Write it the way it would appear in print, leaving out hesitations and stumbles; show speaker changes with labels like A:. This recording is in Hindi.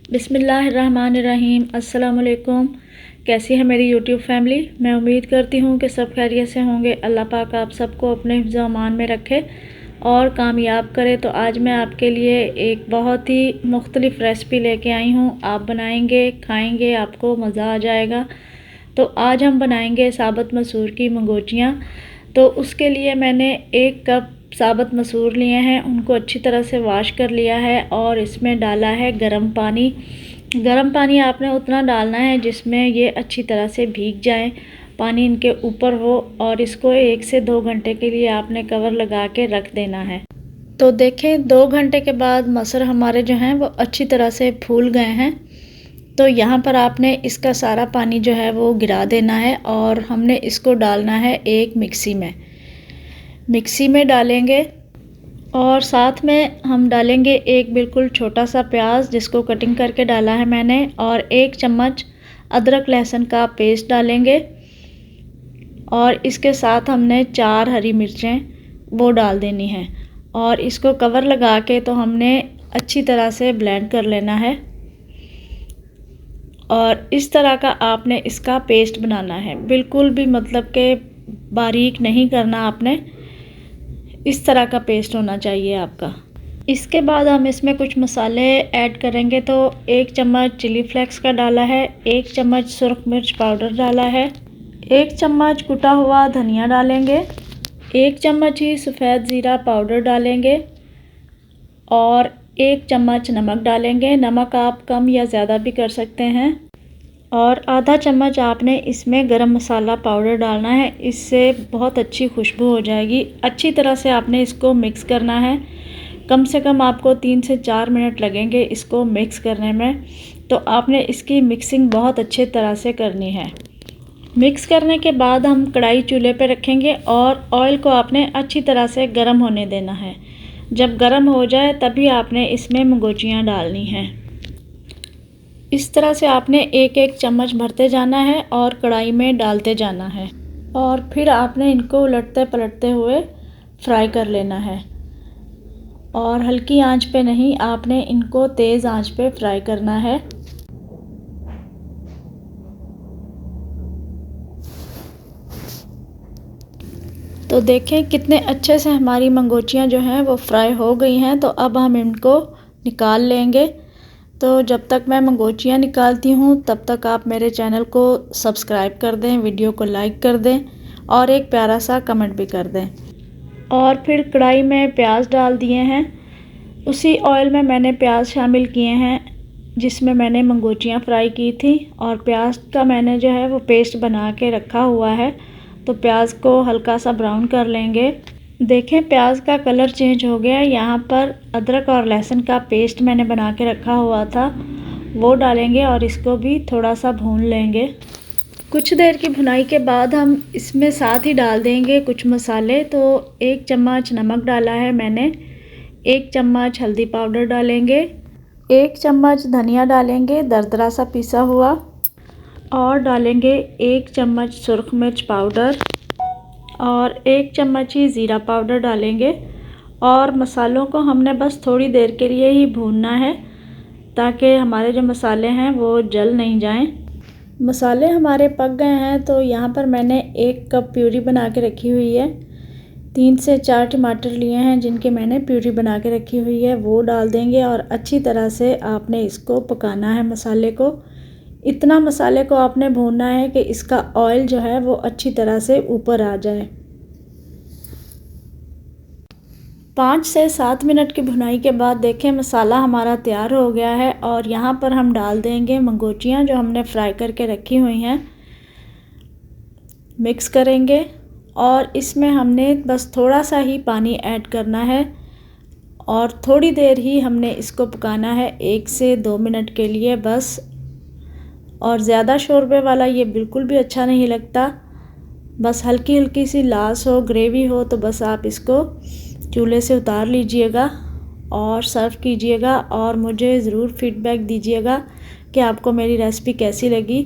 A: बिस्मिल्लाहिर्रहमानिर्रहीम। अस्सलाम वालेकुम। कैसी है मेरी यूट्यूब फैमिली? मैं उम्मीद करती हूँ कि सब खैरियत से होंगे। अल्लाह पाक आप सबको अपने हिफ्ज़ व अमान में रखे और कामयाब करे। तो आज मैं आपके लिए एक बहुत ही मुख्तलिफ़ रेसिपी लेके आई हूँ। आप बनाएंगे, खाएंगे, आपको मज़ा आ जाएगा। तो आज हम बनाएंगे साबुत मसूर की मंगोचियाँ। तो उसके लिए मैंने 1 कप साबुत मसूर लिए हैं, उनको अच्छी तरह से वॉश कर लिया है और इसमें डाला है गर्म पानी। गर्म पानी आपने उतना डालना है जिसमें ये अच्छी तरह से भीग जाएं, पानी इनके ऊपर हो, और इसको 1 से 2 घंटे के लिए आपने कवर लगा के रख देना है। तो देखें 2 घंटे के बाद मसूर हमारे जो हैं वो अच्छी तरह से फूल गए हैं। तो यहाँ पर आपने इसका सारा पानी जो है वो गिरा देना है और हमने इसको डालना है एक मिक्सी में डालेंगे। और साथ में हम डालेंगे एक बिल्कुल छोटा सा प्याज जिसको कटिंग करके डाला है मैंने, और 1 चम्मच अदरक लहसुन का पेस्ट डालेंगे। और इसके साथ हमने 4 हरी मिर्चें वो डाल देनी है और इसको कवर लगा के तो हमने अच्छी तरह से ब्लेंड कर लेना है। और इस तरह का आपने इसका पेस्ट बनाना है, बिल्कुल भी मतलब कि बारीक नहीं करना आपने, इस तरह का पेस्ट होना चाहिए आपका। इसके बाद हम इसमें कुछ मसाले ऐड करेंगे। तो 1 चम्मच चिली फ्लेक्स का डाला है, 1 चम्मच सुरख मिर्च पाउडर डाला है, 1 चम्मच कुटा हुआ धनिया डालेंगे, 1 चम्मच ही सफ़ेद ज़ीरा पाउडर डालेंगे और 1 चम्मच नमक डालेंगे। नमक आप कम या ज़्यादा भी कर सकते हैं। और आधा चम्मच आपने इसमें गरम मसाला पाउडर डालना है, इससे बहुत अच्छी खुशबू हो जाएगी। अच्छी तरह से आपने इसको मिक्स करना है, कम से कम आपको 3 से 4 मिनट लगेंगे इसको मिक्स करने में। तो आपने इसकी मिक्सिंग बहुत अच्छे तरह से करनी है। मिक्स करने के बाद हम कढ़ाई चूल्हे पे रखेंगे और ऑयल को आपने अच्छी तरह से गर्म होने देना है। जब गर्म हो जाए तभी आपने इसमें मंगोचियाँ डालनी हैं। इस तरह से आपने एक एक चम्मच भरते जाना है और कढ़ाई में डालते जाना है और फिर आपने इनको उलटते पलटते हुए फ्राई कर लेना है। और हल्की आंच पे नहीं, आपने इनको तेज़ आंच पे फ्राई करना है। तो देखें कितने अच्छे से हमारी मंगोचियाँ जो हैं वो फ्राई हो गई हैं। तो अब हम इनको निकाल लेंगे। तो जब तक मैं मंगोचियाँ निकालती हूँ तब तक आप मेरे चैनल को सब्सक्राइब कर दें, वीडियो को लाइक कर दें और एक प्यारा सा कमेंट भी कर दें। और फिर कढ़ाई में प्याज डाल दिए हैं, उसी ऑयल में मैंने प्याज शामिल किए हैं जिसमें मैंने मंगोचियाँ फ्राई की थी। और प्याज का मैंने जो है वो पेस्ट बना के रखा हुआ है। तो प्याज को हल्का सा ब्राउन कर लेंगे। देखें प्याज का कलर चेंज हो गया। यहाँ पर अदरक और लहसुन का पेस्ट मैंने बना के रखा हुआ था, वो डालेंगे और इसको भी थोड़ा सा भून लेंगे। कुछ देर की भुनाई के बाद हम इसमें साथ ही डाल देंगे कुछ मसाले। तो 1 चम्मच नमक डाला है मैंने, 1 चम्मच हल्दी पाउडर डालेंगे, 1 चम्मच धनिया डालेंगे दरदरा सा पिसा हुआ, और डालेंगे 1 चम्मच सुरख मिर्च पाउडर और 1 चम्मच ही ज़ीरा पाउडर डालेंगे। और मसालों को हमने बस थोड़ी देर के लिए ही भूनना है ताकि हमारे जो मसाले हैं वो जल नहीं जाएं। मसाले हमारे पक गए हैं। तो यहाँ पर मैंने 1 कप प्यूरी बना के रखी हुई है, 3 से 4 टमाटर लिए हैं जिनके मैंने प्यूरी बना के रखी हुई है, वो डाल देंगे। और अच्छी तरह से आपने इसको पकाना है मसाले को। इतना मसाले को आपने भूनना है कि इसका ऑयल जो है वो अच्छी तरह से ऊपर आ जाए। 5 से 7 मिनट की भुनाई के बाद देखें मसाला हमारा तैयार हो गया है। और यहाँ पर हम डाल देंगे मंगोचियाँ जो हमने फ्राई करके रखी हुई हैं, मिक्स करेंगे। और इसमें हमने बस थोड़ा सा ही पानी ऐड करना है और थोड़ी देर ही हमने इसको पकाना है, 1 से 2 मिनट के लिए बस। और ज़्यादा शोरबे वाला ये बिल्कुल भी अच्छा नहीं लगता, बस हल्की हल्की सी लाश हो, ग्रेवी हो, तो बस आप इसको चूल्हे से उतार लीजिएगा और सर्व कीजिएगा। और मुझे ज़रूर फीडबैक दीजिएगा कि आपको मेरी रेसिपी कैसी लगी।